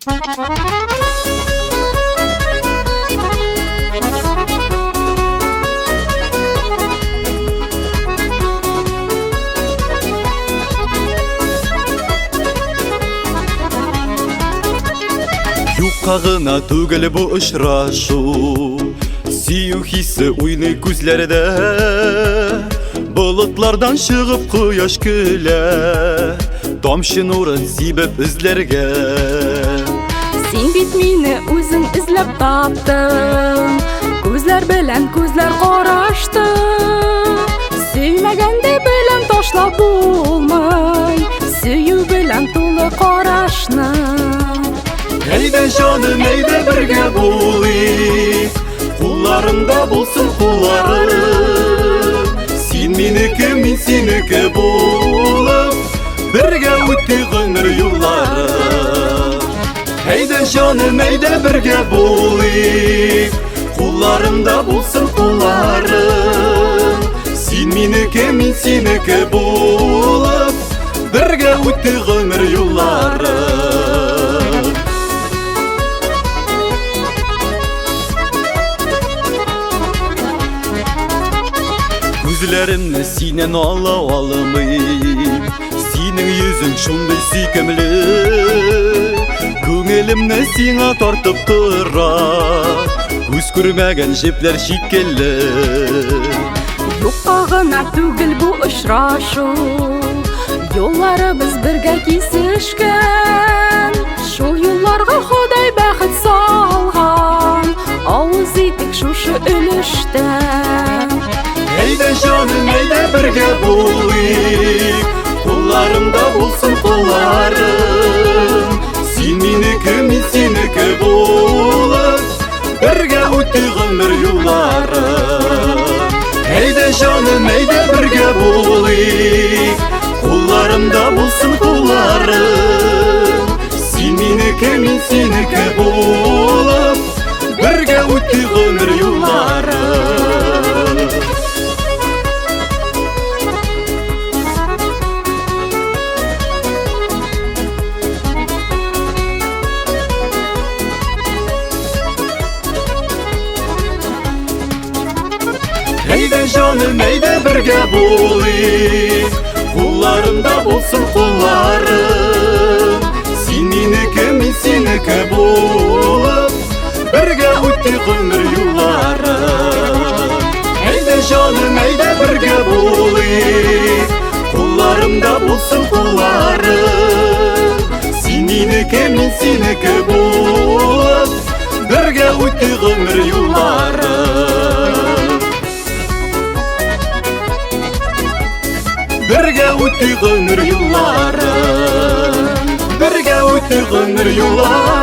Yuqağına tugul bu uçraşu, Siyu hissi uyni күзләрдә, Bulutlardan шығып құяш күлә, Тамчы нурын сибіп үзләргә. Син бит мине үзең эзләп таптың, Күзләр белән күзләр карашты. Сөймәгәндә белән ташлап булмый, Сөю белән тулы карашны. Әйдә җаным, әйдә бергә булыйк, Кулларымда булсын кулларым, Син минеке, мин синеке булып, Бергә үтте гомер юллары. Әйдә җаным, әйдә бергә булыйк, Кулларымда булсын кулларым, Син минеке, мин синеке булып, Бергә үтте гомер юллары. Күзләремне синен ала алмыйм, Синең йөзең шундый сөйкемле, Күңелемне сиңа тартып тора, Күз күрмәгән җепләр шикелле. Юкка гына түгел бу очрашу, Юлларыбыз бергә кисешкән. Шул юлларга Ходай бәхет салган, Авыз итик шушы өлештән. Әйдә җаным, әйдә бергә булыйк, Кулларымда булсын кулларым, Син минеке, мин синеке булып, Бергә үтте гомер юллары. Әйдә җаным, әйдә бергә булыйк, Кулларымда булсын кулларым, Син минеке, мин синеке булып, Бергә үтте гомер юллары. Әйдә җаным, әйдә бергә булыйк, Кулларымда булсын кулларым, Син минеке, мин синеке булып, Бергә үтте гомер юллары. Әйдә җаным, әйдә бергә булыйк, Кулларымда булсын кулларым, Син минеке, мин синеке булып, Бергә үтте гомер юллары. Бергә үтте гомер юллары, Бергә үтте гомер юллары.